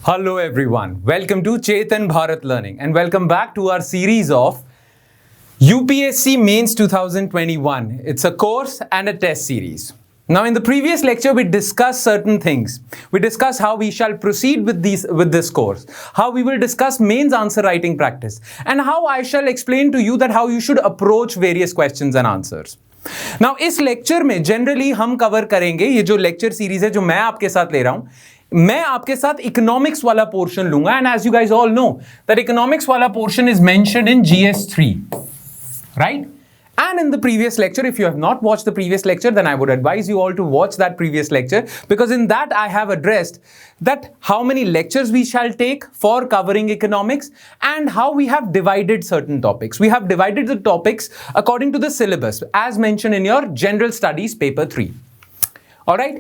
Hello everyone, welcome to Chetan Bharat Learning and welcome back to our series of UPSC Mains 2021. It's a course and a test series. Now in the previous lecture we discussed certain things. We discussed how we shall proceed with this course, how we will discuss mains answer writing practice, and how I shall explain to you that how you should approach various questions and answers. Now इस lecture में generally हम cover करेंगे, ये जो lecture series है जो मैं आपके साथ ले रहा हूं, मैं आपके साथ इकोनॉमिक्स वाला पोर्शन लूंगा. And as you guys all know that economics वाला portion is mentioned in GS3, right? And in the previous lecture, if you have not watched the previous lecture, then I would advise you all to watch that previous lecture, because in that I have addressed that how many lectures we shall take for covering economics and how we have divided certain topics. We have divided the topics according to the syllabus as mentioned in your General Studies paper 3. All right.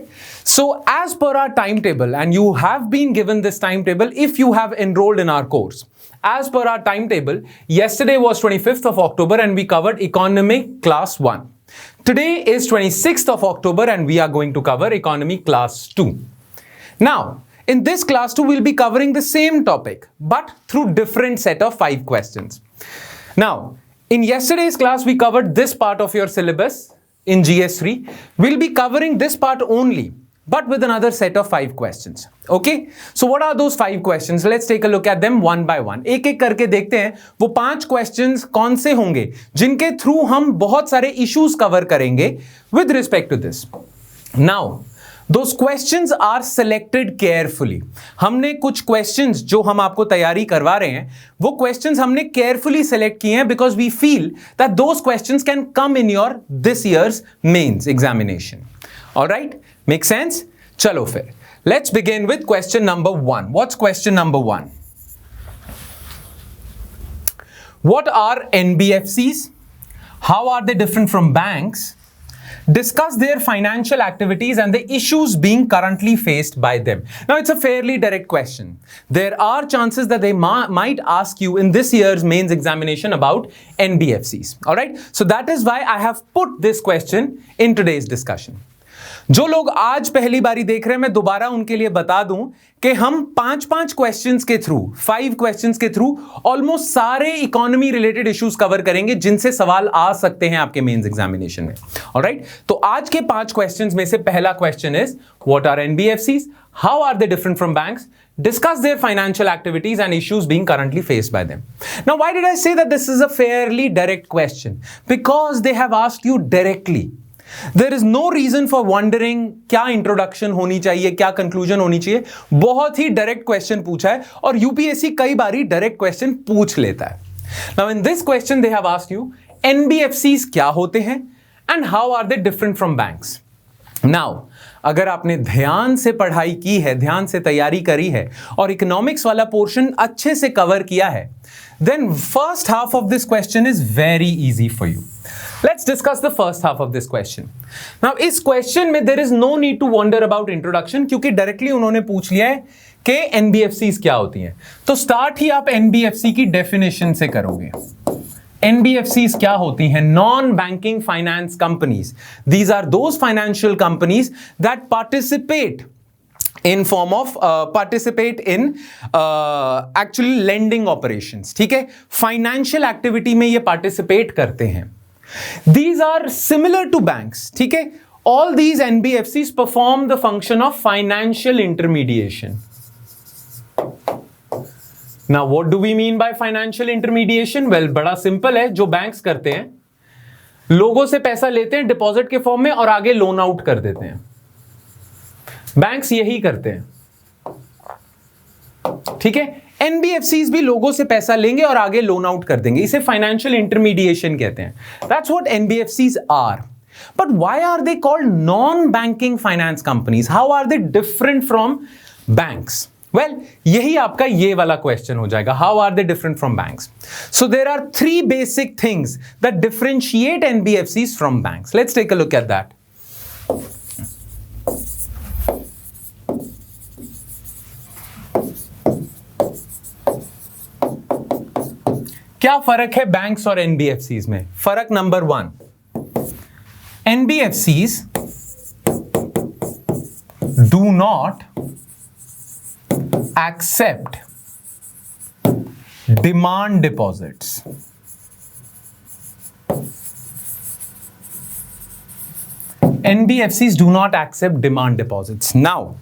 So as per our timetable, and you have been given this timetable if you have enrolled in our course. As per our timetable, yesterday was 25th of October and we covered Economy Class 1. Today is 26th of October and we are going to cover Economy Class 2. Now, in this Class 2, we'll be covering the same topic, but through different set of 5 questions. Now, in yesterday's class, we covered this part of your syllabus in GS3. We'll be covering this part only, but with another set of 5 questions. Okay? So what are those 5 questions? Let's take a look at them one by one. एक एक करके देखते हैं वो 5 questions कौन से होंगे जिनके थ्रू हम बहुत सारे issues cover करेंगे with respect to this. Now, those questions are selected carefully. हमने कुछ questions जो हम आपको तैयारी करवा रहे हैं वो questions हमने carefully select किए हैं because we feel that those questions can come in your this year's mains examination. All right? Make sense? चलो फिर. Let's begin with question number 1. What's question number 1? What are NBFCs? How are they different from banks? Discuss their financial activities and the issues being currently faced by them. Now, it's a fairly direct question. There are chances that they might ask you in this year's mains examination about NBFCs. All right? So that is why I have put this question in today's discussion. जो लोग आज पहली बारी देख रहे हैं मैं दोबारा उनके लिए बता दूं कि हम 5 क्वेश्चंस के थ्रू 5 क्वेश्चंस के थ्रू ऑलमोस्ट सारे इकोनॉमी रिलेटेड इश्यूज कवर करेंगे जिनसे सवाल आ सकते हैं आपके मेंस एग्जामिनेशन में. ऑलराइट, तो आज के 5 क्वेश्चंस में से पहला question is what are NBFCs, how are they different from banks, discuss their financial activities and issues being currently faced by them. Now, why did I say that this is a fairly direct question? Because they have asked you directly. There is no reason for wondering क्या introduction होनी चाहिए, क्या conclusion होनी चाहिए. बहुत ही direct question पूछा है और यूपीएससी कई बारी डायरेक्ट क्वेश्चन पूछ लेता है. Now in this question they have asked you NBFCs क्या होते हैं and how are they different from banks. Now अगर आपने ध्यान से पढ़ाई की है, ध्यान से तैयारी करी है और इकोनॉमिक्स वाला पोर्शन अच्छे से कवर किया है, then first half of this question is very easy for you. Let's discuss the first half of this question. Now, इस question में there is no need to wonder about introduction क्योंकि directly उन्होंने पूछ लिया है कि NBFCs क्या होती हैं. तो start ही आप NBFC की definition से करोगे. NBFCs क्या होती हैं? Non-banking finance companies. These are those financial companies that participate in form of participate in actually lending operations. ठीक है, फाइनेंशियल एक्टिविटी में ये पार्टिसिपेट करते हैं. These are similar to banks. ठीक है, all these NBFCs perform the function of financial intermediation. Now, what do we mean by financial intermediation? Well, बड़ा simple है. जो बैंक्स करते हैं, लोगों से पैसा लेते हैं डिपॉजिट के फॉर्म में और आगे लोन आउट कर देते हैं. बैंक्स यही करते हैं. ठीक है, एनबीएफसीज भी लोगों से पैसा लेंगे और आगे लोन आउट कर देंगे. इसे फाइनेंशियल इंटरमीडिएशन कहते हैं. That's what NBFCs are. But why are they called non banking finance companies? How are they different from banks? Well, यही आपका ये वाला क्वेश्चन हो जाएगा. How are they different from banks? So there are 3 basic things that differentiate NBFCs from banks. Let's take a look at that. क्या फर्क है banks और एनबीएफसीज में? फर्क number 1, NBFCs do not accept demand deposits. NBFCs do not accept demand deposits. Now,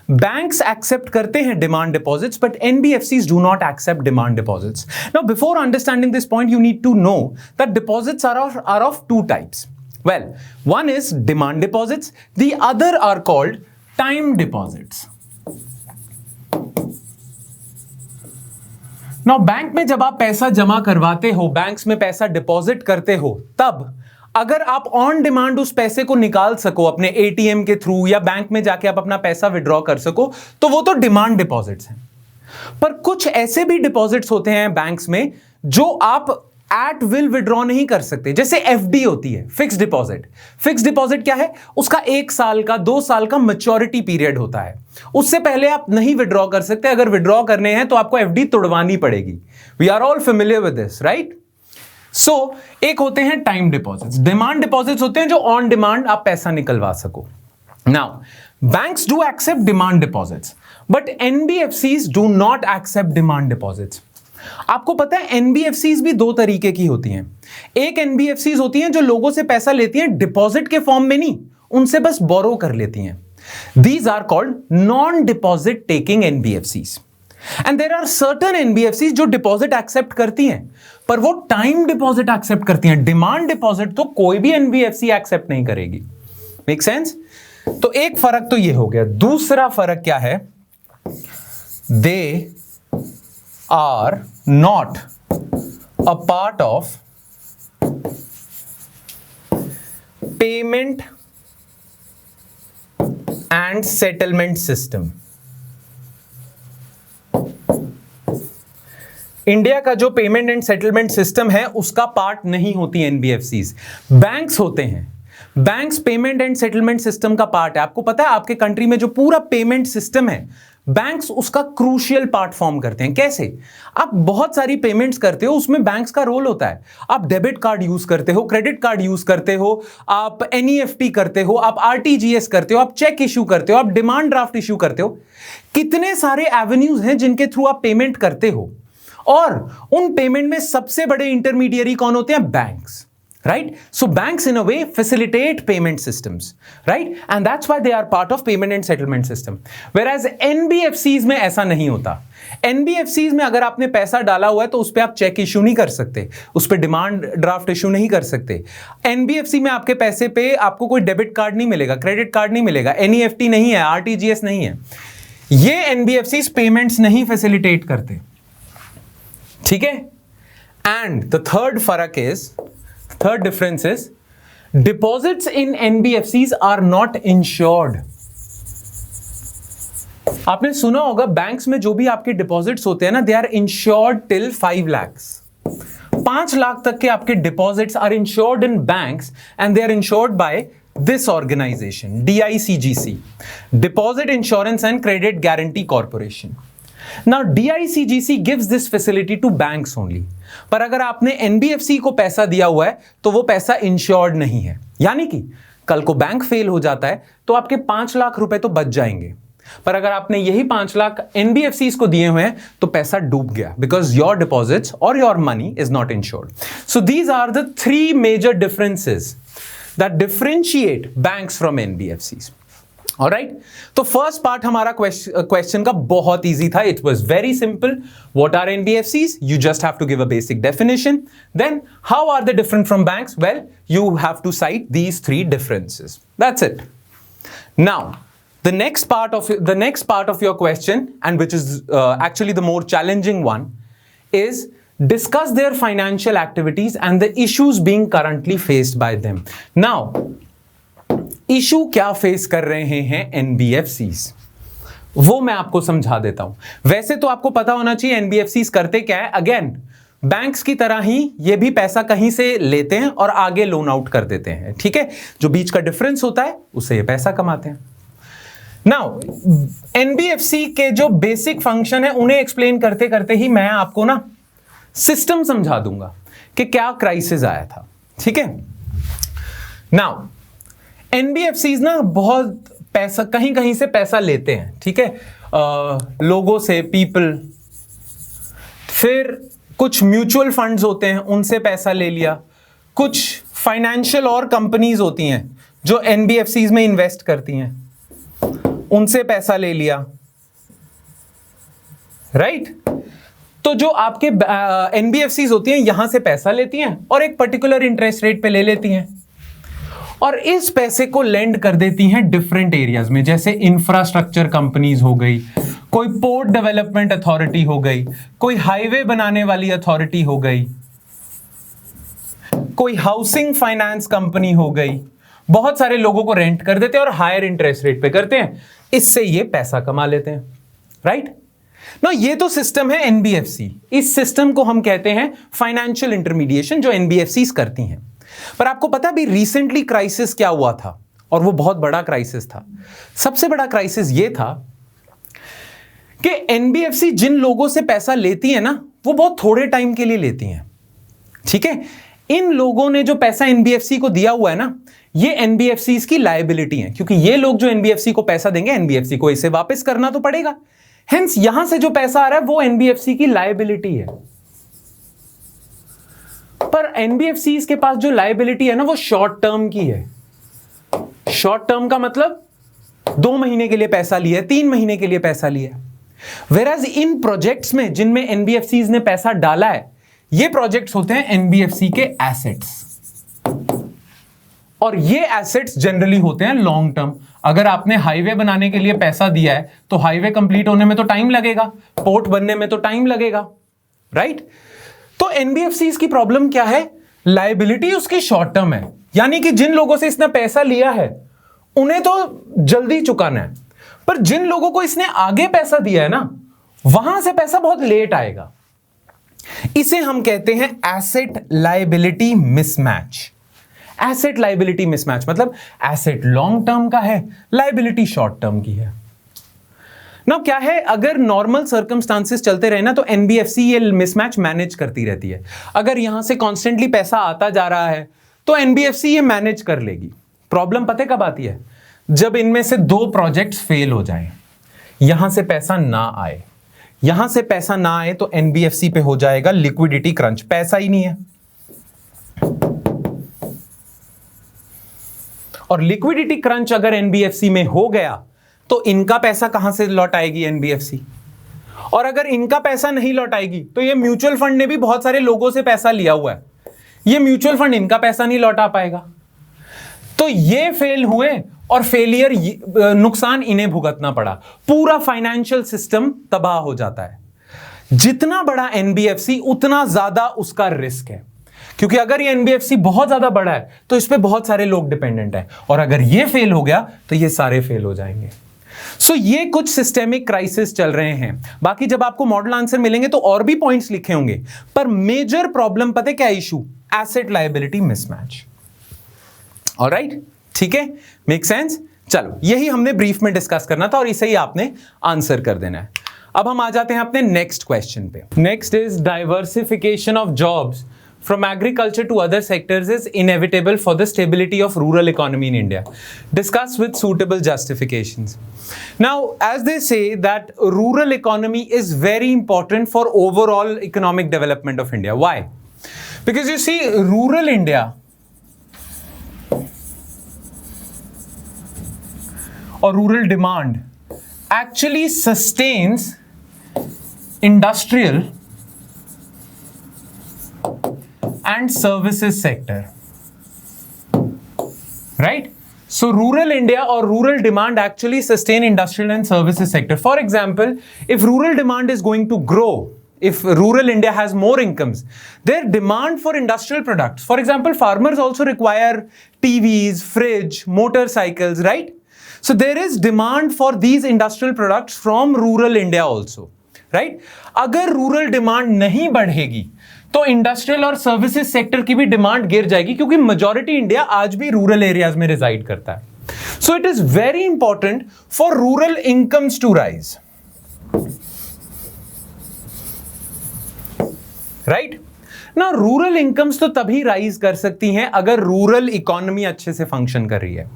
banks accept करते हैं demand deposits, but NBFCs do not accept demand deposits. Now, before understanding this point, you need to know that deposits are of two types. Well, one is demand deposits, the other are called time deposits. Now, bank में जब आप पैसा जमा करवाते हो, banks में पैसा deposit करते हो, तब अगर आप ऑन डिमांड उस पैसे को निकाल सको अपने एटीएम के थ्रू या बैंक में जाके आप अपना पैसा विड्रॉ कर सको, तो वो तो डिमांड डिपॉजिट्स हैं। पर कुछ ऐसे भी डिपॉजिट्स होते हैं बैंक्स में जो आप एट विल विड्रॉ नहीं कर सकते, जैसे एफडी होती है, फिक्स डिपॉजिट। फिक्स डिपॉजिट क्या है? उसका 1 साल का 2 साल का मैच्योरिटी पीरियड होता है, उससे पहले आप नहीं विड्रॉ कर सकते। अगर विड्रॉ करने हैं तो आपको एफडी तोड़वानी पड़ेगी। We are all familiar with this, right? So एक होते हैं टाइम डिपॉजिट्स। डिमांड डिपॉजिट्स होते हैं जो ऑन डिमांड आप पैसा निकलवा सको। Now banks do accept demand deposits, but NBFCs do not accept demand deposits. आपको पता है एनबीएफसीज भी 2 तरीके की होती हैं। एक एनबीएफसीज होती हैं जो लोगों से पैसा लेती हैं डिपॉजिट के फॉर्म में नहीं, उनसे बस बोरो कर लेती हैं। These are called non deposit taking NBFCs. And there are certain NBFCs जो डिपॉजिट एक्सेप्ट करती हैं, पर वो टाइम डिपॉजिट एक्सेप्ट करती हैं। डिमांड डिपॉजिट तो कोई भी एनबीएफसी एक्सेप्ट नहीं करेगी। Make sense? तो एक फर्क तो ये हो गया। दूसरा फर्क क्या है? They are not a part of payment and settlement system. India का जो पेमेंट एंड सेटलमेंट सिस्टम है उसका पार्ट नहीं होती एनबीएफसीज, बैंक्स होते हैं। Banks payment and settlement system का पार्ट है। आपको पता है आपके कंट्री में जो पूरा पेमेंट सिस्टम है, बैंक्स उसका क्रूशियल पार्ट फॉर्म करते हैं। कैसे? आप बहुत सारी पेमेंट्स करते हो, उसमें बैंक्स का रोल होता है। आप डेबिट कार्ड यूज करते हो, क्रेडिट कार्ड यूज करते हो, आप एनईएफटी करते हो, आप आरटीजीएस करते हो, आप चेक इश्यू करते हो, आप डिमांड ड्राफ्ट इश्यू करते हो। कितने सारे एवेन्यूज हैं जिनके थ्रू आप पेमेंट करते हो, और उन पेमेंट में सबसे बड़े इंटरमीडियरी कौन होते हैं? Banks, right? So banks in a way facilitate payment systems, right? And that's why they are part of payment and settlement system. Whereas NBFCs में ऐसा नहीं होता। NBFCs में अगर आपने पैसा डाला हुआ है तो उस पर आप चेक इश्यू नहीं कर सकते, उस पर डिमांड ड्राफ्ट इश्यू नहीं कर सकते। NBFC में आपके पैसे पे आपको कोई डेबिट कार्ड नहीं मिलेगा, क्रेडिट कार्ड नहीं मिलेगा, NEFT नहीं है, RTGS नहीं है। ये NBFCs पेमेंट्स नहीं फैसिलिटेट करते, ठीक है? And the third difference is deposits in NBFCs are not insured. आपने सुना होगा बैंक्स में जो भी आपके डिपॉजिट्स होते हैं ना, they are insured till 5 lakhs. 5 lakh तक के आपके deposits are insured in banks and they are insured by this organization, DICGC, Deposit Insurance and Credit Guarantee Corporation. Now DICGC gives this facility to banks only. पर अगर आपने NBFC को पैसा दिया हुआ है तो वो पैसा इंश्योर्ड नहीं है, यानी कि कल को बैंक फेल हो जाता है तो आपके 5 लाख रुपए तो बच जाएंगे, पर अगर आपने यही 5 लाख NBFCs को दिए हुए हैं तो पैसा डूब गया, बिकॉज योर डिपॉजिट्स और your money is not insured. So these are the 3 major differences that differentiate banks from NBFCs. Alright? तो first part हमारा question का बहुत easy था. It was very simple. What are NBFCs? You just have to give a basic definition. Then, how are they different from banks? Well, you have to cite these 3 differences. That's it. Now, the next part of your question, and which is actually the more challenging one, is discuss their financial activities and the issues being currently faced by them. Now, issue क्या face कर रहे हैं NBFCs, वो मैं आपको समझा देता हूं. वैसे तो आपको पता होना चाहिए NBFCs करते क्या है. अगेन, बैंक्स की तरह ही ये भी पैसा कहीं से लेते हैं और आगे लोन आउट कर देते हैं. ठीक है, जो बीच का डिफरेंस होता है उससे ये पैसा कमाते हैं. नाउ, NBFC के जो बेसिक फंक्शन है उन्हें एक्सप्लेन करते करते ही मैं आपको ना सिस्टम समझा दूंगा कि क्या क्राइसिस आया था. ठीक है, नाउ NBFCs ना बहुत पैसा कहीं कहीं से पैसा लेते हैं. ठीक है, लोगों से, पीपल। फिर कुछ म्यूचुअल फंड्स होते हैं, उनसे पैसा ले लिया। कुछ फाइनेंशियल और कंपनीज होती हैं जो एनबीएफसीज में इन्वेस्ट करती हैं, उनसे पैसा ले लिया, राइट? तो जो आपके एनबीएफसीज होती हैं यहां से पैसा लेती हैं और एक पर्टिकुलर इंटरेस्ट रेट पे ले लेती हैं और इस पैसे को लेंड कर देती हैं डिफरेंट एरियाज में, जैसे इंफ्रास्ट्रक्चर कंपनीज हो गई, कोई पोर्ट डेवलपमेंट अथॉरिटी हो गई, कोई हाईवे बनाने वाली अथॉरिटी हो गई, कोई हाउसिंग फाइनेंस कंपनी हो गई। बहुत सारे लोगों को रेंट कर देते हैं और हायर इंटरेस्ट रेट पे करते हैं, इससे ये पैसा कमा लेते हैं, राइट? ना ये तो सिस्टम है एनबीएफसी। इस सिस्टम को हम कहते हैं फाइनेंशियल इंटरमीडिएशन, जो एनबीएफसीज करती हैं। पर आपको पता भी रिसेंटली क्राइसिस क्या हुआ था, और वो बहुत बड़ा क्राइसिस था। सबसे बड़ा क्राइसिस ये था कि एनबीएफसी जिन लोगों से पैसा लेती है ना, वो बहुत थोड़े टाइम के लिए लेती हैं, ठीक है? इन लोगों ने जो पैसा एनबीएफसी को दिया हुआ है ना, ये एनबीएफसीज की लायबिलिटी है, क्योंकि ये लोग जो एनबीएफसी को पैसा देंगे, एनबीएफसी को इसे वापस करना तो पड़ेगा। हेंस यहां से जो पैसा आ रहा है वो एनबीएफसी की लायबिलिटी है। पर एनबीएफसीज के पास जो लायबिलिटी है ना, वो शॉर्ट टर्म की है। शॉर्ट टर्म का मतलब 2 महीने के लिए पैसा लिया, 3 महीने के लिए पैसा लिया। वेराज इन प्रोजेक्ट्स में जिनमें एनबीएफसीज ने पैसा डाला है, ये प्रोजेक्ट्स होते हैं एनबीएफसी के एसेट्स, और ये एसेट्स जनरली होते हैं लॉन्ग टर्म। अगर आपने हाईवे बनाने के लिए पैसा दिया है तो हाईवे कंप्लीट होने में तो टाइम लगेगा, पोर्ट बनने में तो टाइम लगेगा, राइट? तो एनबीएफसीज की प्रॉब्लम क्या है? लायबिलिटी उसकी शॉर्ट टर्म है, यानी कि जिन लोगों से इसने पैसा लिया है उन्हें तो जल्दी चुकाना है, पर जिन लोगों को इसने आगे पैसा दिया है ना, वहां से पैसा बहुत लेट आएगा। इसे हम कहते हैं asset liability mismatch. Asset liability mismatch मतलब एसेट लॉन्ग टर्म का है, लायबिलिटी शॉर्ट टर्म की है ना। क्या है, अगर नॉर्मल सर्कमस्टांसेस चलते रहे ना, तो एनबीएफसी ये मिसमैच मैनेज करती रहती है। अगर यहां से कॉन्स्टेंटली पैसा आता जा रहा है तो एनबीएफसी ये मैनेज कर लेगी। प्रॉब्लम पता कब आती है? जब इनमें से 2 प्रोजेक्ट्स फेल हो जाएं, यहां से पैसा ना आए। यहां से पैसा ना आए तो एनबीएफसी पे हो जाएगा लिक्विडिटी क्रंच, पैसा ही नहीं है। और लिक्विडिटी क्रंच अगर एनबीएफसी में हो गया तो इनका पैसा कहां से लौट आएगी? एनबीएफसी। और अगर इनका पैसा नहीं लौट आएगी तो ये म्यूचुअल फंड ने भी बहुत सारे लोगों से पैसा लिया हुआ है, ये म्यूचुअल फंड इनका पैसा नहीं लौटा पाएगा, तो ये फेल हुए और फेलियर नुकसान इन्हें भुगतना पड़ा। पूरा फाइनेंशियल सिस्टम तबाह हो जाता है। जितना बड़ा एनबीएफसी उतना ज्यादा उसका रिस्क है, क्योंकि अगर ये एनबीएफसी बहुत ज्यादा बड़ा है तो इस पे बहुत सारे लोग डिपेंडेंट हैं, और अगर ये फेल हो गया तो ये सारे फेल हो जाएंगे। सो ये कुछ सिस्टेमिक क्राइसिस चल रहे हैं। बाकी जब आपको मॉडल आंसर मिलेंगे तो और भी पॉइंट्स लिखे होंगे, पर मेजर प्रॉब्लम पता है क्या issue? Asset liability mismatch. Alright, ठीक है, मेक सेंस? चलो, यही हमने ब्रीफ में डिस्कस करना था और इसे ही आपने आंसर कर देना है। अब हम आ जाते हैं अपने नेक्स्ट क्वेश्चन पे। Next is diversification of jobs from agriculture to other sectors is inevitable for the stability of rural economy in India. Discuss with suitable justifications. Now, as they say that rural economy is very important for overall economic development of India. Why? Because you see, rural India or rural demand actually sustains industrial and services sector, right? So rural India or rural demand actually sustain industrial and services sector. For example, if rural demand is going to grow, if rural India has more incomes, their demand for industrial products, for example, farmers also require TVs, fridge, motorcycles, right? So there is demand for these industrial products from rural India also, right? अगर rural demand नहीं बढ़ेगी तो industrial और services sector की भी demand गिर जाएगी, क्योंकि मेजॉरिटी इंडिया आज भी रूरल एरियाज में रिजाइड करता है। So it is very important for rural incomes to rise, right? ना रूरल इनकम्स तो तभी राइज कर सकती हैं अगर रूरल इकोनॉमी अच्छे से फंक्शन कर रही है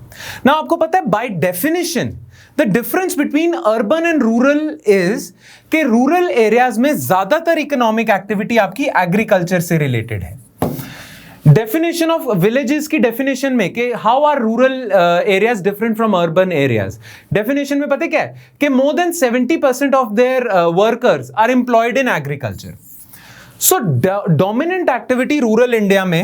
ना। आपको पता है by definition the difference between urban and rural is कि रूरल एरियाज में ज्यादातर इकोनॉमिक एक्टिविटी आपकी एग्रीकल्चर से रिलेटेड है। डेफिनेशन ऑफ विलेजेस की डेफिनेशन में कि how are rural areas different from urban areas, definition में पता क्या है कि more than 70% of their workers are employed in agriculture. So dominant activity rural India में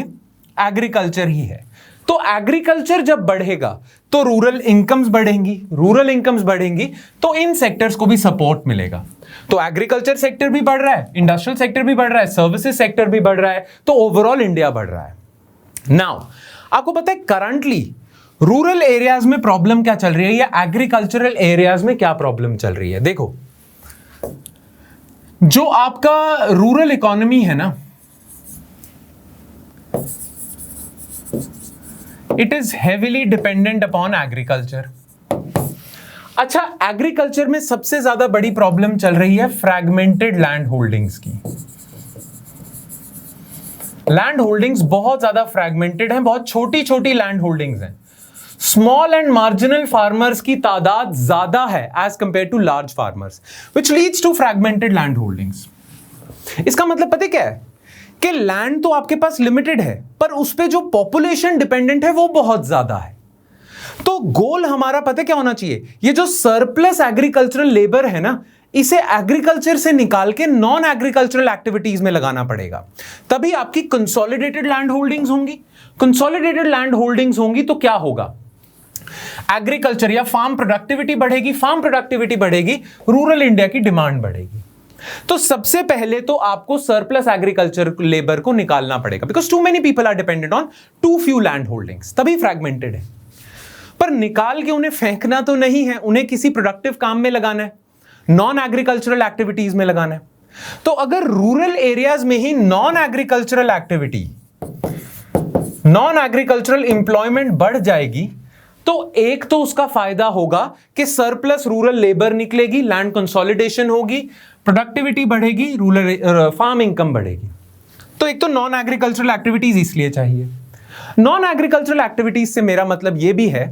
एग्रीकल्चर ही है। तो एग्रीकल्चर जब बढ़ेगा तो रूरल इनकम्स बढ़ेंगी, रूरल इनकम्स बढ़ेंगी तो इन सेक्टर्स को भी सपोर्ट मिलेगा। तो एग्रीकल्चर सेक्टर भी बढ़ रहा है, इंडस्ट्रियल सेक्टर भी बढ़ रहा है, सर्विसेज सेक्टर भी बढ़ रहा है, तो ओवरऑल इंडिया बढ़ रहा है। नाउ आपको पता है करंटली रूरल एरियाज में प्रॉब्लम क्या चल रही है या एग्रीकल्चरल एरियाज में क्या प्रॉब्लम चल रही है। देखो, जो आपका रूरल इकोनॉमी है ना, it is heavily dependent upon agriculture. अच्छा, एग्रीकल्चर में सबसे ज्यादा बड़ी प्रॉब्लम चल रही है फ्रैगमेंटेड लैंड होल्डिंग्स की। लैंड होल्डिंग्स बहुत ज्यादा फ्रैगमेंटेड हैं, बहुत छोटी छोटी लैंड होल्डिंग्स हैं। स्मॉल एंड मार्जिनल फार्मर्स की तादाद ज्यादा है as compare to large farmers, which leads to fragmented land holdings. इसका मतलब पता क्या है कि लैंड तो आपके पास लिमिटेड है पर उस पे जो पॉपुलेशन डिपेंडेंट है वो बहुत ज्यादा है। तो गोल हमारा पता क्या होना चाहिए, ये जो सरप्लस एग्रीकल्चरल लेबर है ना, इसे एग्रीकल्चर से निकाल के नॉन एग्रीकल्चरल एक्टिविटीज में लगाना पड़ेगा, तभी आपकी कंसोलिडेटेड लैंड होल्डिंग्स होंगी। कंसोलिडेटेड लैंड होल्डिंग्स होंगी तो क्या होगा, एग्रीकल्चर या फार्म प्रोडक्टिविटी बढ़ेगी, फार्म प्रोडक्टिविटी बढ़ेगी, रूरल इंडिया की डिमांड बढ़ेगी। तो सबसे पहले तो आपको सरप्लस एग्रीकल्चर लेबर को निकालना पड़ेगा, because too many people are dependent on too few land holdings, तभी फ्रैगमेंटेड है। पर निकाल के उन्हें फेंकना तो नहीं है, उन्हें किसी प्रोडक्टिव काम में लगाना है, नॉन एग्रीकल्चरल एक्टिविटीज में लगाना है। तो अगर रूरल एरियाज में ही non agricultural activity, non agricultural employment बढ़ जाएगी तो एक तो उसका फायदा होगा कि सरप्लस रूरल लेबर निकलेगी, लैंड कंसोलिडेशन होगी, प्रोडक्टिविटी बढ़ेगी, रूरल फार्म इनकम बढ़ेगी। तो एक तो नॉन एग्रीकल्चरल एक्टिविटीज इसलिए चाहिए। नॉन एग्रीकल्चरल एक्टिविटीज से मेरा मतलब यह भी है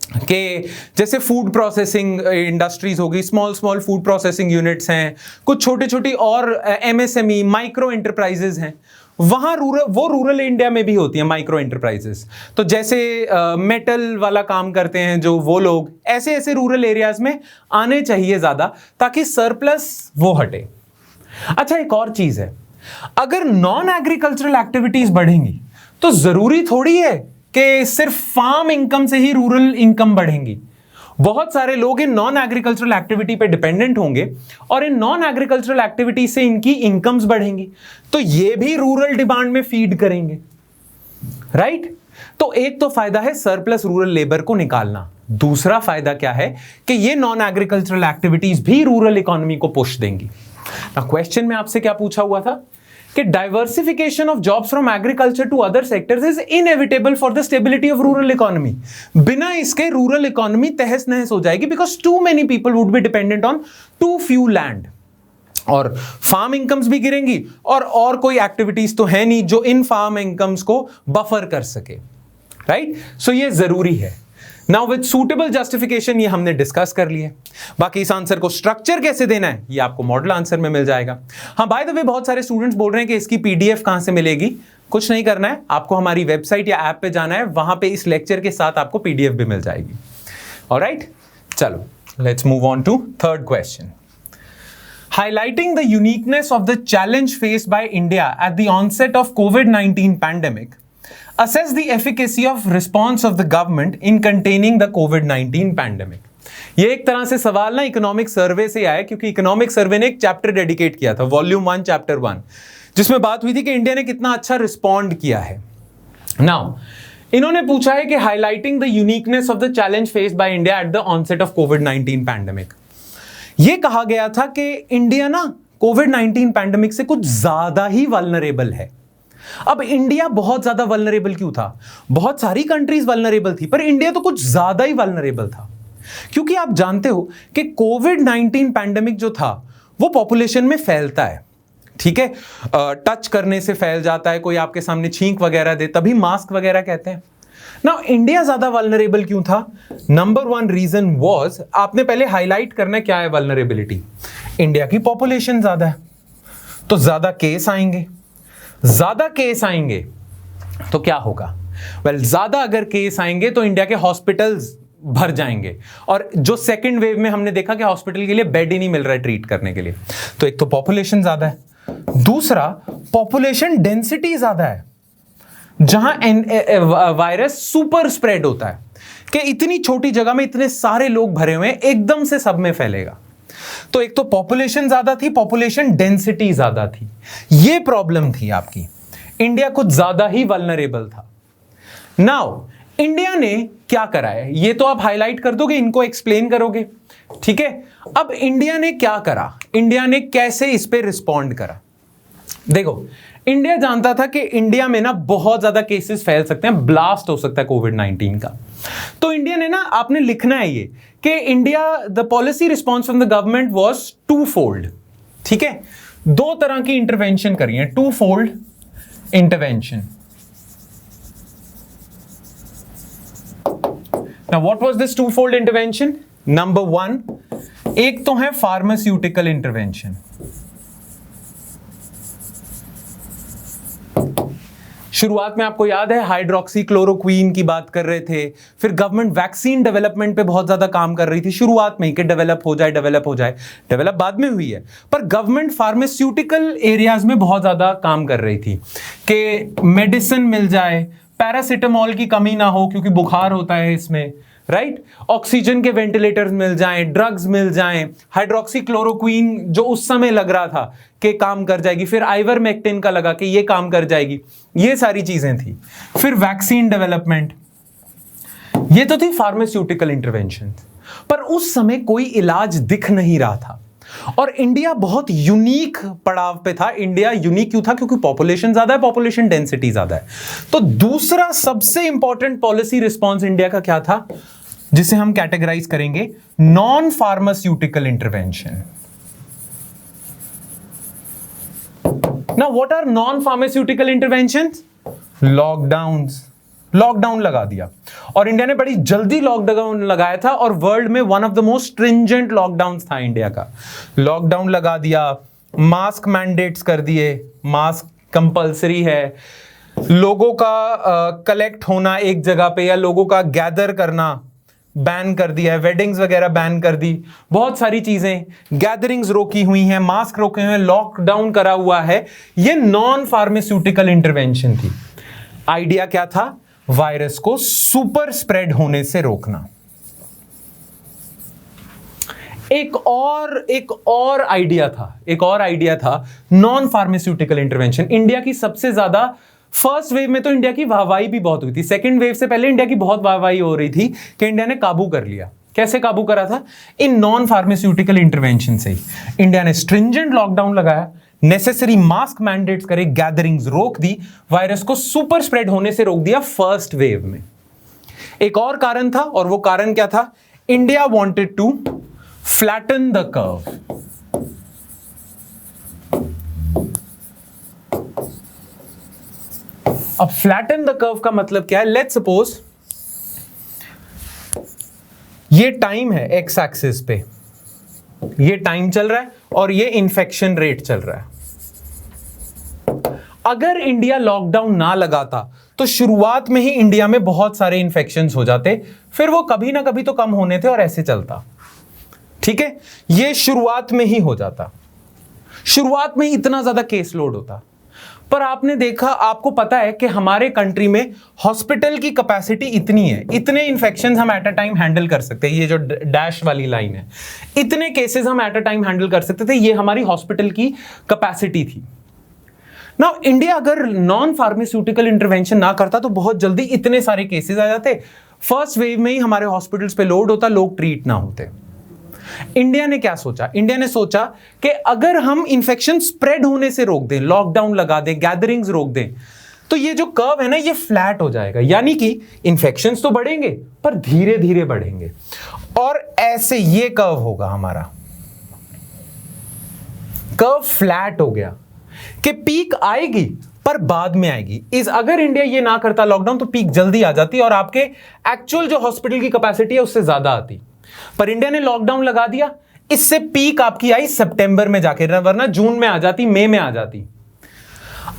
कि जैसे फूड प्रोसेसिंग इंडस्ट्रीज होगी, small small food processing units हैं, कुछ छोटी छोटी और एमएसएमई माइक्रो एंटरप्राइजेज हैं, वहां रूरल इंडिया में भी होती है माइक्रो एंटरप्राइजेस। तो जैसे मेटल वाला काम करते हैं जो वो लोग, ऐसे ऐसे रूरल एरियाज में आने चाहिए ज्यादा, ताकि सरप्लस वो हटे। अच्छा, एक और चीज है, अगर नॉन एग्रीकल्चरल एक्टिविटीज बढ़ेंगी तो जरूरी थोड़ी है कि सिर्फ फार्म इनकम से ही रूरल इनकम बढ़ेंगी। बहुत सारे लोग इन नॉन एग्रीकल्चरल एक्टिविटी पे डिपेंडेंट होंगे और इन नॉन एग्रीकल्चरल एक्टिविटी से इनकी इनकम्स बढ़ेंगी, तो ये भी रूरल डिमांड में फीड करेंगे, राइट? तो एक तो फायदा है सरप्लस रूरल लेबर को निकालना, दूसरा फायदा क्या है कि ये नॉन एग्रीकल्चरल एक्टिविटीज भी रूरल इकोनॉमी को पुश देंगी। क्वेश्चन में आपसे क्या पूछा हुआ था कि diversification of jobs from agriculture to other sectors is inevitable for the stability of rural economy. बिना इसके रूरल इकोनॉमी तहस नहस हो जाएगी, because too many people would be dependent on too few land, और फार्म इनकम्स भी गिरेंगी और कोई एक्टिविटीज तो है नहीं जो इन फार्म इनकम्स को बफर कर सके, राइट? सो ये जरूरी है। नाउ विद सूटेबल जस्टिफिकेशन ये हमने डिस्कस कर लिए। बाकी इस आंसर को स्ट्रक्चर कैसे देना है ये आपको मॉडल आंसर में मिल जाएगा। हाँ, बाय द वे बहुत सारे स्टूडेंट्स बोल रहे हैं कि इसकी पीडीएफ कहां से मिलेगी। कुछ नहीं करना है, आपको हमारी वेबसाइट या ऐप पे जाना है, वहां पे इस लेक्चर के साथ आपको पीडीएफ भी मिल जाएगी। ऑलराइट, चलो let's move on to third question. Highlighting the uniqueness of the challenge faced by India at the onset of COVID-19 pandemic, assess the efficacy of response of the government in containing the COVID-19 pandemic. ये एक तरह से सवाल ना economic survey से आया, क्योंकि economic survey ने एक चैप्टर डेडिकेट किया था, वॉल्यूम 1 चैप्टर 1, जिसमें बात हुई थी कि इंडिया ने कितना अच्छा रिस्पॉन्ड किया है। नाउ इन्होंने पूछा है कि highlighting the uniqueness of the challenge faced by India at the onset of कोविड-19 पैंडेमिक। ये कहा गया था कि इंडिया ना कोविड-19 पैंडेमिक से कुछ ज्यादा ही वल्नरेबल है। अब इंडिया बहुत ज्यादा वल्नरेबल क्यों था? बहुत सारी कंट्रीज वल्नरेबल थी, पर इंडिया तो कुछ ज्यादा ही वल्नरेबल था, क्योंकि आप जानते हो कि कोविड-19 पैंडेमिक जो था वो पॉपुलेशन में फैलता है। ठीक है, टच करने से फैल जाता है, कोई आपके सामने छींक वगैरह दे तभी मास्क वगैरह कहते हैं। नाउ इंडिया ज्यादा वल्नरेबल क्यों था? नंबर वन रीजन वाज, आपने पहले हाईलाइट करना क्या है वल्नरेबिलिटी। इंडिया की पॉपुलेशन ज्यादा है तो ज्यादा केस आएंगे, ज्यादा केस आएंगे तो क्या होगा? ज्यादा अगर केस आएंगे तो इंडिया के हॉस्पिटल्स भर जाएंगे, और जो सेकेंड वेव में हमने देखा कि हॉस्पिटल के लिए बेड ही नहीं मिल रहा है ट्रीट करने के लिए। तो एक तो पॉपुलेशन ज्यादा है, दूसरा पॉपुलेशन डेंसिटी ज्यादा है, जहां वायरस सुपर स्प्रेड होता है कि इतनी छोटी जगह में इतने सारे लोग भरे हुए हैं, एकदम से सब में फैलेगा। तो एक तो पॉपुलेशन ज्यादा थी, पॉपुलेशन डेंसिटी ज्यादा थी, ये प्रॉब्लम थी आपकी। इंडिया कुछ ज्यादा ही वल्नरेबल था। नाउ इंडिया ने क्या करा है, ये तो आप हाईलाइट कर दोगे, इनको एक्सप्लेन करोगे, ठीक है। अब इंडिया ने क्या करा, इंडिया ने कैसे इस पे रिस्पॉन्ड करा? देखो, इंडिया जानता था कि इंडिया में ना बहुत ज्यादा केसेस फैल सकते हैं, ब्लास्ट हो सकता है कोविड-19 का। तो इंडिया ने ना, आपने लिखना है ये कि India, the policy response from the government was two fold, ठीक है। दो तरह की इंटरवेंशन करी है, two fold intervention. Now what was this two-fold intervention? Number one, एक तो है फार्मास्यूटिकल इंटरवेंशन। शुरुआत में आपको याद है हाइड्रोक्सी क्लोरोक्वीन की बात कर रहे थे, फिर गवर्नमेंट वैक्सीन डेवलपमेंट पे बहुत ज्यादा काम कर रही थी शुरुआत में ही कि डेवलप हो जाए, डेवलप बाद में हुई है, पर गवर्नमेंट फार्मास्यूटिकल एरियाज में बहुत ज्यादा काम कर रही थी कि मेडिसिन मिल जाए, पैरासिटामोल की कमी ना हो क्योंकि बुखार होता है इसमें, राइट, ऑक्सीजन के वेंटिलेटर्स मिल जाएं, ड्रग्स मिल जाएं, हाइड्रोक्सी क्लोरोक्वीन जो उस समय लग रहा था कि काम कर जाएगी, फिर आइवरमेक्टिन का लगा कि ये काम कर जाएगी, ये सारी चीजें थी। फिर वैक्सीन डेवलपमेंट, ये तो थी फार्मास्यूटिकल इंटरवेंशन। पर उस समय कोई इलाज दिख नहीं रहा था, और इंडिया बहुत यूनिक पड़ाव पे था। इंडिया यूनिक क्यों था? क्योंकि पॉपुलेशन ज्यादा है, पॉपुलेशन डेंसिटी ज्यादा है। तो दूसरा सबसे इंपॉर्टेंट पॉलिसी रिस्पॉन्स इंडिया का क्या था, जिसे हम कैटेगराइज करेंगे non pharmaceutical intervention. Now what are non pharmaceutical interventions? Lockdown लगा दिया, और इंडिया ने बड़ी जल्दी लॉकडाउन लगाया था, और वर्ल्ड में one of the most stringent lockdown था इंडिया का। लॉकडाउन लगा दिया, मास्क मैंडेट्स कर दिए, मास्क कंपलसरी है, लोगों का कलेक्ट होना एक जगह पे या लोगों का गैदर करना बैन कर दिया है, वेडिंग्स वगैरह बैन कर दी, बहुत सारी चीजें, गैदरिंग्स रोकी हुई हैं, मास्क रोके हुए हैं, लॉकडाउन करा हुआ है। ये नॉन फार्मास्यूटिकल इंटरवेंशन थी। आइडिया क्या था? वायरस को सुपर स्प्रेड होने से रोकना। एक और आइडिया था नॉन फार्मास्यूटिकल इंटरवेंशन। इंडिया की सबसे ज्यादा, फर्स्ट वेव में तो इंडिया की वाहवाही भी बहुत हुई थी, सेकेंड वेव से पहले इंडिया की बहुत वाहवाही हो रही थी कि इंडिया ने काबू कर लिया। कैसे काबू करा था? इन नॉन फार्मास्यूटिकल इंटरवेंशन से ही। इंडिया ने स्ट्रिंजेंट लॉकडाउन लगाया, नेसेसरी मास्क मैंडेट्स करे, गैदरिंग्स रोक दी, वायरस को सुपर स्प्रेड होने से रोक दिया फर्स्ट वेव में। एक और कारण था, और वो कारण क्या था? India wanted to flatten the curve. अब फ्लैटन द कर्व का मतलब क्या है? लेट्स सपोज ये टाइम है एक्स एक्सिस पे, ये टाइम चल रहा है और ये इन्फेक्शन रेट चल रहा है। अगर इंडिया लॉकडाउन ना लगाता तो शुरुआत में ही इंडिया में बहुत सारे इन्फेक्शंस हो जाते, फिर वो कभी ना कभी तो कम होने थे और ऐसे चलता, ठीक है। ये शुरुआत में ही हो जाता, शुरुआत में ही इतना ज्यादा केस लोड होता। पर आपने देखा, आपको पता है कि हमारे कंट्री में हॉस्पिटल की कैपेसिटी इतनी है, इतने इन्फेक्शंस हम एट अ टाइम हैंडल कर सकते हैं। ये जो डैश वाली लाइन है, इतने केसेस हम एट अ टाइम हैंडल कर सकते थे, ये हमारी हॉस्पिटल की कैपेसिटी थी। नाउ इंडिया अगर नॉन फार्मास्यूटिकल इंटरवेंशन ना करता तो बहुत जल्दी इतने सारे केसेस आ जाते, फर्स्ट वेव में ही हमारे हॉस्पिटल्स पे लोड होता, लोग ट्रीट ना होते। इंडिया ने क्या सोचा? इंडिया ने सोचा कि अगर हम इंफेक्शन स्प्रेड होने से रोक दें, लॉकडाउन लगा दें, गैदरिंग्स रोक दें, तो ये जो कर्व है ना, ये फ्लैट हो जाएगा। यानी कि इंफेक्शंस तो बढ़ेंगे पर धीरे धीरे बढ़ेंगे, और ऐसे ये कर्व होगा हमारा। कर्व फ्लैट हो गया, कि पीक आएगी पर बाद में आएगी। इस अगर इंडिया ये ना करता लॉकडाउन तो पीक जल्दी आ जाती और आपके एक्चुअल जो हॉस्पिटल की कैपेसिटी है उससे ज्यादा आती, पर इंडिया ने लॉकडाउन लगा दिया, इससे पीक आपकी आई सितंबर में जाके, वरना जून में आ जाती, मई में आ जाती।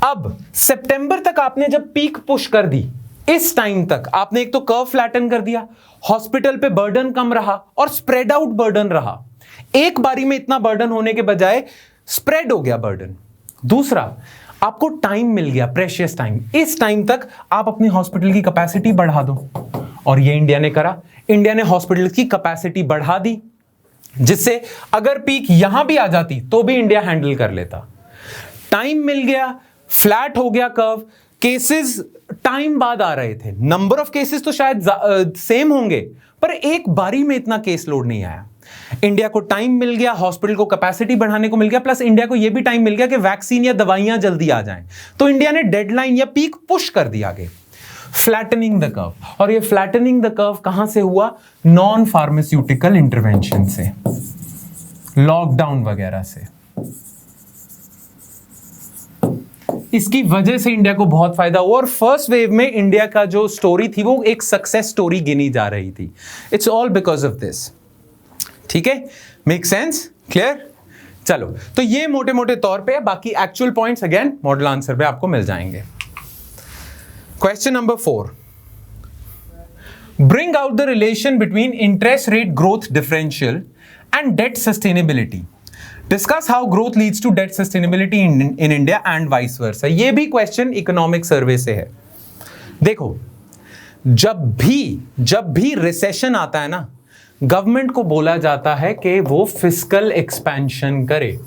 अब सितंबर तक आपने जब पीक पुश कर दी, इस टाइम तक आपने एक तो कर्व फ्लैटन कर दिया, हॉस्पिटल पे बर्डन कम रहा और स्प्रेड आउट बर्डन रहा। एक बारी में इतना बर्डन होने के बजाय स्प्रेड हो गया बर्डन। दूसरा, आपको टाइम मिल गया, प्रेशियस टाइम। इस टाइम तक आप अपनी हॉस्पिटल की कैपेसिटी बढ़ा दो, और ये इंडिया ने करा। इंडिया ने हॉस्पिटल की कैपेसिटी बढ़ा दी, जिससे अगर पीक यहां भी आ जाती तो भी इंडिया हैंडल कर लेता। टाइम मिल गया, फ्लैट हो गया कर्व, केसेस टाइम बाद आ रहे थे, नंबर ऑफ केसेस तो शायद सेम होंगे, पर एक बारी में इतना केस लोड नहीं आया। इंडिया को टाइम मिल गया, हॉस्पिटल को कैपेसिटी बढ़ाने को मिल गया, प्लस इंडिया को यह भी टाइम मिल गया कि वैक्सीन या दवाइयां जल्दी आ जाएं, तो इंडिया ने डेडलाइन या पीक पुश कर दिया आगे, फ्लैटनिंग द कर्व। और ये फ्लैटनिंग द कर्व कहां से हुआ? नॉन फार्मास्यूटिकल इंटरवेंशन से, लॉकडाउन वगैरह से। इसकी वजह से इंडिया को बहुत फायदा हुआ और फर्स्ट वेव में इंडिया का जो स्टोरी थी वो एक सक्सेस स्टोरी गिनी जा रही थी। It's all because of this. ठीक है, मेक सेंस? क्लियर? चलो, तो ये मोटे मोटे तौर पे, बाकी actual points again model answer पे आपको मिल जाएंगे। Question number 4, bring out the relation between interest rate growth differential and debt sustainability. Discuss how growth leads to debt sustainability in India and vice versa. ये भी question economic survey से है। देखो, जब भी रिसेशन आता है ना, गवर्नमेंट को बोला जाता है कि वो फिस्कल एक्सपेंशन करे।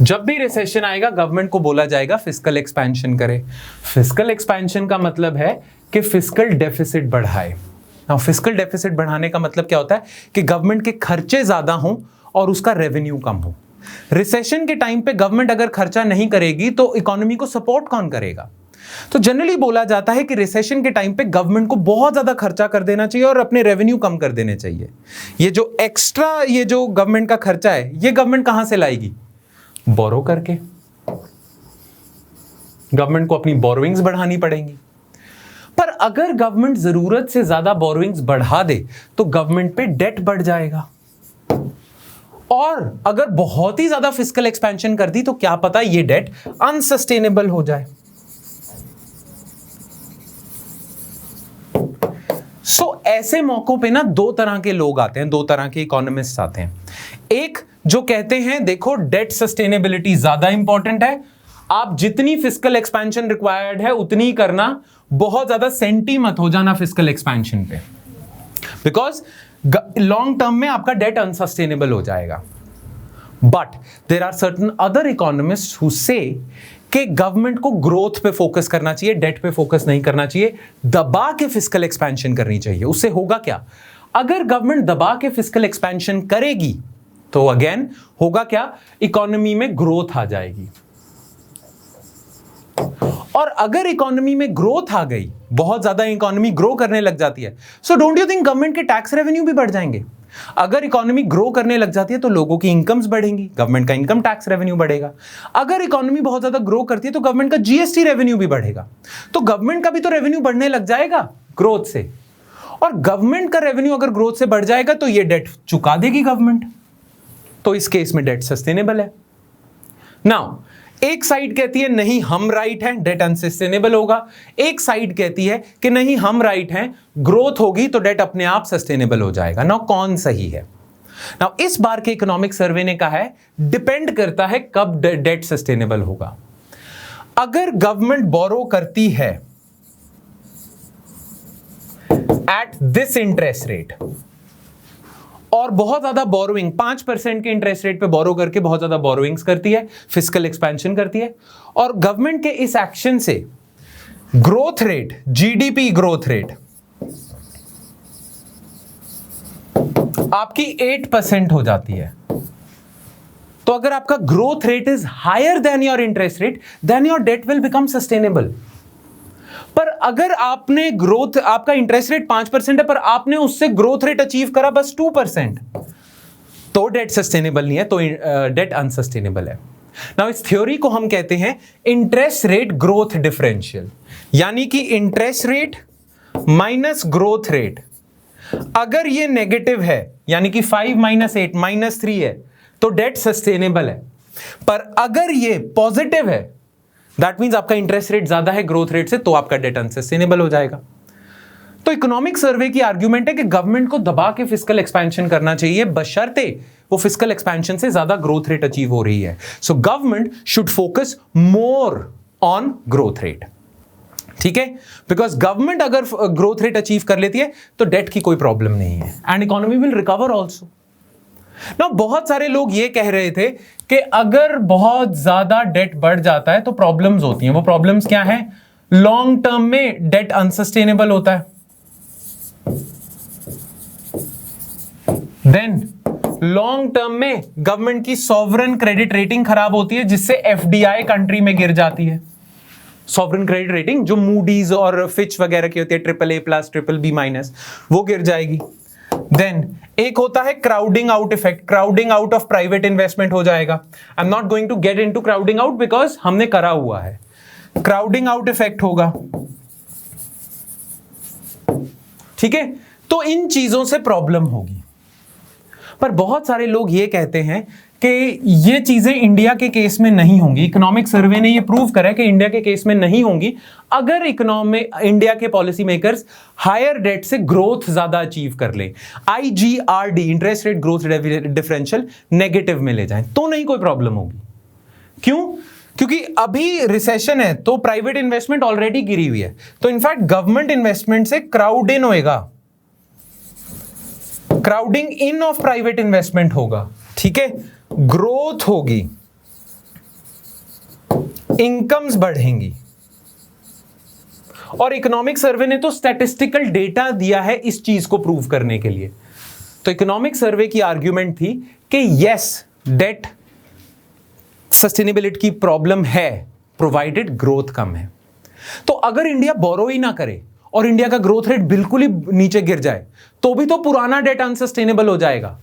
जब भी रिसेशन आएगा गवर्नमेंट को बोला जाएगा फिस्कल एक्सपेंशन करे। फिस्कल एक्सपेंशन का मतलब है कि फिस्कल डेफिसिट बढ़ाए। नाउ फिस्कल डेफिसिट बढ़ाने का मतलब क्या होता है कि गवर्नमेंट के खर्चे ज्यादा हों और उसका रेवेन्यू कम हो। रिसेशन के टाइम पे गवर्नमेंट अगर खर्चा नहीं करेगी तो इकोनॉमी को सपोर्ट कौन करेगा? तो जनरली बोला जाता है कि रिसेशन के टाइम पे गवर्नमेंट को बहुत ज्यादा खर्चा कर देना चाहिए और अपने रेवेन्यू कम कर देने चाहिए। ये जो एक्स्ट्रा, ये जो गवर्नमेंट का खर्चा है, ये गवर्नमेंट कहां से लाएगी? बोरो करके। गवर्नमेंट को अपनी बोरोइंग्स बढ़ानी पड़ेंगी। पर अगर गवर्नमेंट जरूरत से ज्यादा बोरोइंग्स बढ़ा दे तो गवर्नमेंट पे डेट बढ़ जाएगा, और अगर बहुत ही ज्यादा फिस्कल एक्सपेंशन कर दी तो क्या पता ये डेट अनसस्टेनेबल हो जाए। ऐसे मौकों पे ना दो तरह के लोग आते हैं, दो तरह के इकोनॉमिस्ट आते हैं। एक जो कहते हैं देखो डेट सस्टेनेबिलिटी ज्यादा इंपॉर्टेंट है, आप जितनी फिस्कल एक्सपेंशन रिक्वायर्ड है उतनी ही करना, बहुत ज्यादा सेंटी मत हो जाना फिस्कल एक्सपेंशन पे, बिकॉज लॉन्ग टर्म में आपका डेट अनसस्टेनेबल हो जाएगा। But there are certain other economists who say कि गवर्नमेंट को ग्रोथ पे फोकस करना चाहिए, डेट पे फोकस नहीं करना चाहिए, दबा के फिस्कल एक्सपेंशन करनी चाहिए। उससे होगा क्या? अगर गवर्नमेंट दबा के फिस्कल एक्सपेंशन करेगी तो अगेन होगा क्या? इकोनॉमी में ग्रोथ आ जाएगी। और अगर इकोनॉमी में ग्रोथ आ गई, बहुत ज्यादा इकोनॉमी ग्रो करने लग जाती है, so don't you think government के टैक्स रेवेन्यू भी बढ़ जाएंगे? अगर इकोनॉमी ग्रो करने लग जाती है तो लोगों की इनकम्स बढ़ेंगी, गवर्नमेंट का इनकम टैक्स रेवेन्यू बढ़ेगा। अगर इकोनॉमी बहुत ज्यादा ग्रो करती है तो गवर्नमेंट का जीएसटी रेवेन्यू भी बढ़ेगा। तो गवर्नमेंट का भी तो रेवेन्यू बढ़ने लग जाएगा ग्रोथ से, और गवर्नमेंट का रेवेन्यू अगर ग्रोथ से बढ़ जाएगा तो ये डेट चुका देगी गवर्नमेंट। तो इस केस में डेट सस्टेनेबल है। नाउ एक साइड कहती है नहीं हम राइट हैं, डेट अनसस्टेनेबल होगा। एक साइड कहती है कि नहीं हम राइट हैं, ग्रोथ होगी तो डेट अपने आप सस्टेनेबल हो जाएगा। नाउ कौन सही है? नाउ इस बार के इकोनॉमिक सर्वे ने कहा है डिपेंड करता है कब डेट सस्टेनेबल होगा। अगर गवर्नमेंट बोरो करती है एट दिस इंटरेस्ट रेट और बहुत ज्यादा बोरोइंग, 5% के इंटरेस्ट रेट पे बोरो करके बहुत ज्यादा बोरोइंग्स करती है, फिस्कल एक्सपेंशन करती है, और गवर्नमेंट के इस एक्शन से growth rate, GDP growth rate आपकी 8% हो जाती है, तो अगर आपका growth rate is higher than your interest rate, then your debt will become sustainable. पर अगर आपने ग्रोथ, आपका इंटरेस्ट रेट 5% है पर आपने उससे ग्रोथ रेट अचीव करा बस 2%, तो डेट सस्टेनेबल नहीं है, तो डेट अनसस्टेनेबल है। नाउ इस थ्योरी को हम कहते हैं इंटरेस्ट रेट ग्रोथ डिफरेंशियल, यानी कि interest rate minus growth rate अगर ये नेगेटिव है, यानी कि 5 - 8 -3 है, तो डेट सस्टेनेबल है। पर अगर ये पॉजिटिव है, दैट मींस आपका इंटरेस्ट रेट ज्यादा है ग्रोथ रेट से, तो आपका डेट अनसस्टेनेबल हो जाएगा। तो इकोनॉमिक सर्वे की आर्ग्यूमेंट है कि गवर्नमेंट को दबा के फिस्कल एक्सपेंशन करना चाहिए, बशर्ते वो फिस्कल एक्सपेंशन से ज्यादा ग्रोथ रेट अचीव हो रही है। So government should focus more on growth rate, ठीक है, बिकॉज गवर्नमेंट अगर ग्रोथ रेट अचीव कर लेती है तो डेट की कोई प्रॉब्लम नहीं है and economy will recover also. ना बहुत सारे लोग ये कह रहे थे कि अगर बहुत ज्यादा डेट बढ़ जाता है तो प्रॉब्लम्स होती हैं। वो प्रॉब्लम्स क्या हैं? लॉन्ग टर्म में डेट अनसस्टेनेबल होता है, देन लॉन्ग टर्म में गवर्नमेंट की सॉवरेन क्रेडिट रेटिंग खराब होती है, जिससे एफडीआई कंट्री में गिर जाती है। सॉवरेन क्रेडिट रेटिंग जो मूडीज और फिच वगैरह की होती है, AAA+, BBB-, वो गिर जाएगी। देन एक होता है crowding out effect, crowding out of private investment हो जाएगा। I am not going to get into crowding out because हमने करा हुआ है। क्राउडिंग आउट इफेक्ट होगा, ठीक है, तो इन चीजों से प्रॉब्लम होगी। पर बहुत सारे लोग ये कहते हैं कि ये चीजें इंडिया के केस में नहीं होंगी। इकोनॉमिक सर्वे ने ये प्रूव करा है कि इंडिया के केस में नहीं होंगी अगर इंडिया के पॉलिसी मेकर्स हायर डेट से ग्रोथ ज्यादा अचीव कर ले, IGRD interest rate growth differential negative में ले जाएं, तो नहीं कोई प्रॉब्लम होगी। क्यों? क्योंकि अभी रिसेशन है तो प्राइवेट इन्वेस्टमेंट ऑलरेडी गिरी हुई है, तो इनफैक्ट गवर्नमेंट इन्वेस्टमेंट से क्राउड इन होएगा, crowding in of private investment होगा, ठीक है, ग्रोथ होगी, इनकम्स बढ़ेंगी। और इकोनॉमिक सर्वे ने तो स्टैटिस्टिकल डेटा दिया है इस चीज को प्रूव करने के लिए। तो इकोनॉमिक सर्वे की आर्ग्यूमेंट थी कि यस, डेट सस्टेनेबिलिटी की प्रॉब्लम है प्रोवाइडेड ग्रोथ कम है। तो अगर इंडिया बोरो ही ना करे और इंडिया का ग्रोथ रेट बिल्कुल ही नीचे गिर जाए तो भी तो पुराना डेट अनसस्टेनेबल हो जाएगा,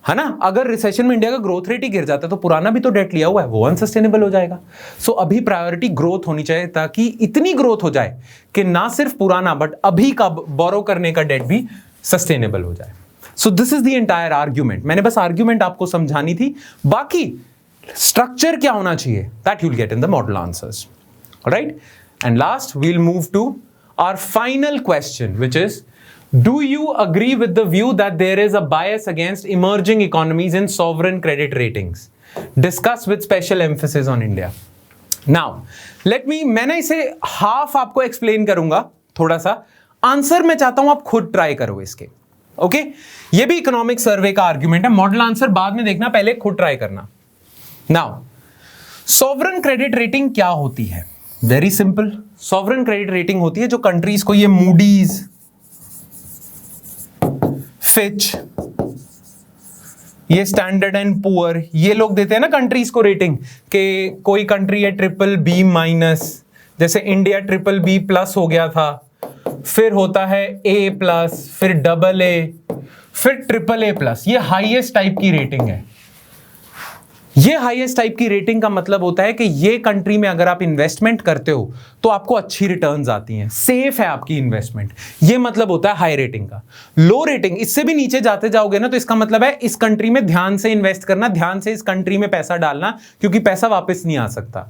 है ना। अगर रिसेशन में इंडिया का ग्रोथ रेट ही गिर जाता है तो पुराना भी तो डेट लिया हुआ है वो अनसस्टेनेबल हो जाएगा। सो अभी प्रायोरिटी ग्रोथ होनी चाहिए ताकि इतनी ग्रोथ हो जाए कि ना सिर्फ पुराना बट अभी का बोरो करने का डेट भी सस्टेनेबल हो जाए। So this is the entire argument. मैंने बस आर्ग्यूमेंट आपको समझानी थी, बाकी स्ट्रक्चर क्या होना चाहिए that you will get in the model answers, alright. And last we will move to our final question, which is, do you agree with the view that there is a bias against emerging economies in sovereign credit ratings? Discuss with special emphasis on India. Now, मैंने इसे half आपको explain करूंगा, थोड़ा सा answer मैं चाहता हूं आप खुद ट्राई करो इसके, ओके। ये भी इकोनॉमिक सर्वे का आर्ग्यूमेंट है, मॉडल आंसर बाद में देखना, पहले खुद ट्राई करना। नाउ, सॉवरेन क्रेडिट रेटिंग क्या होती है? Very simple, sovereign credit rating होती है जो कंट्रीज को, ये मूडीज, फिच, ये स्टैंडर्ड एंड पुअर, ये लोग देते हैं ना कंट्रीज को रेटिंग कि कोई कंट्री है BBB-, जैसे इंडिया BBB+ हो गया था, फिर होता है A+, फिर AA, फिर AAA+, ये हाईएस्ट टाइप की रेटिंग है। ये हाईएस्ट टाइप की रेटिंग का मतलब होता है कि ये कंट्री में अगर आप इन्वेस्टमेंट करते हो तो आपको अच्छी रिटर्न्स आती हैं, सेफ है आपकी इन्वेस्टमेंट, ये मतलब होता है हाई रेटिंग का। लो रेटिंग, इससे भी नीचे जाते जाओगे ना तो इसका मतलब है इस कंट्री में ध्यान से इन्वेस्ट करना, ध्यान से इस कंट्री में पैसा डालना, क्योंकि पैसा वापस नहीं आ सकता।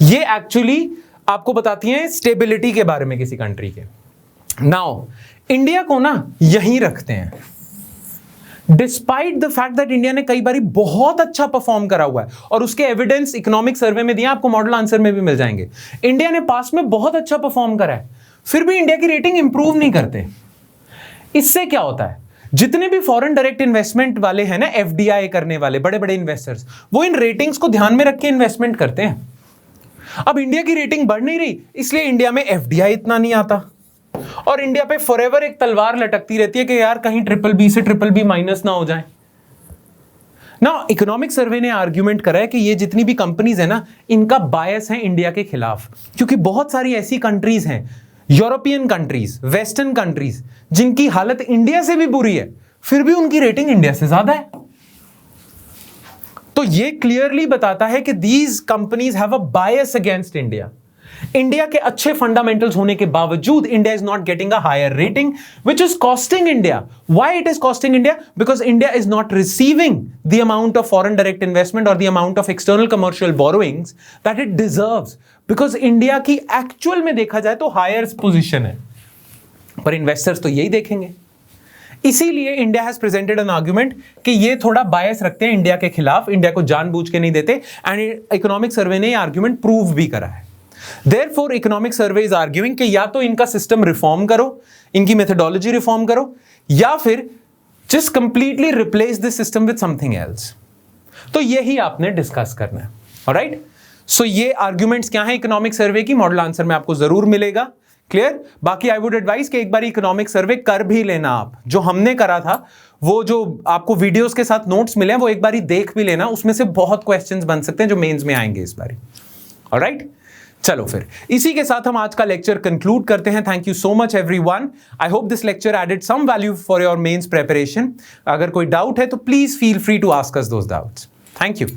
ये एक्चुअली आपको बताती हैं स्टेबिलिटी के बारे में किसी कंट्री के। नाउ इंडिया को ना यहीं रखते हैं, despite the fact that India ने कई बार बहुत अच्छा परफॉर्म करा हुआ है और उसके एविडेंस इकोनॉमिक सर्वे में दिए, आपको मॉडल आंसर में भी मिल जाएंगे। इंडिया ने पास्ट में बहुत अच्छा परफॉर्म करा है, फिर भी इंडिया की रेटिंग इंप्रूव नहीं करते। इससे क्या होता है, जितने भी फॉरेन डायरेक्ट इन्वेस्टमेंट वाले हैं ना, एफडीआई करने वाले बड़े बड़े इन्वेस्टर्स, वो इन रेटिंग्स को ध्यान में रख के इन्वेस्टमेंट करते हैं। अब इंडिया की रेटिंग बढ़ नहीं रही, इसलिए इंडिया में एफडीआई इतना नहीं आता और इंडिया पे फॉरएवर एक तलवार लटकती रहती है कि यार कहीं BBB से BBB- ना हो जाए ना। इकोनॉमिक सर्वे ने आर्ग्यूमेंट करा है कि ये जितनी भी कंपनीज है ना, इनका बायस है इंडिया के खिलाफ, क्योंकि बहुत सारी ऐसी कंट्रीज हैं, यूरोपियन कंट्रीज, वेस्टर्न कंट्रीज, जिनकी हालत इंडिया से भी बुरी है, फिर भी उनकी रेटिंग इंडिया से ज्यादा है। तो ये क्लियरली बताता है कि these companies have a bias against India. India के अच्छे फंडामेंटल्स होने के बावजूद India is not getting a higher rating, which is costing India. Why it is costing India? Because India is not receiving the amount of foreign direct investment और the amount of external commercial borrowings that it deserves. Because India की actual में देखा जाए तो higher position है, पर investors तो यही देखेंगे। इसीलिए India has presented an argument कि ये थोड़ा बायस रखते हैं इंडिया के खिलाफ, इंडिया को जानबूझ के नहीं देते, एंड इकोनॉमिक सर्वे ने ये आर्ग्यूमेंट प्रूव भी करा है। Therefore, economic survey is arguing कि या तो इनका सिस्टम रिफॉर्म करो, इनकी मेथोडोलॉजी रिफॉर्म करो, या फिर just completely replace this system with something else। तो यही आपने डिस्कस करना है। ऑलराइट, सो ये आर्ग्यूमेंट्स क्या हैं इकोनॉमिक सर्वे की, मॉडल आंसर में आपको जरूर मिलेगा। क्लियर? बाकी आई वुड एडवाइस कि एक बार इकोनॉमिक सर्वे कर भी लेना आप, जो हमने करा था, वो जो आपको वीडियोस के साथ नोट्स मिले हैं वो एक बार देख भी लेना, उसमें से बहुत क्वेश्चंस बन सकते हैं जो मेंस में आएंगे इस बार। ऑलराइट, चलो फिर इसी के साथ हम आज का लेक्चर कंक्लूड करते हैं। Thank you so much everyone. I hope this lecture added some value for your mains preparation. अगर कोई डाउट है तो please feel free to ask us those doubts. Thank you.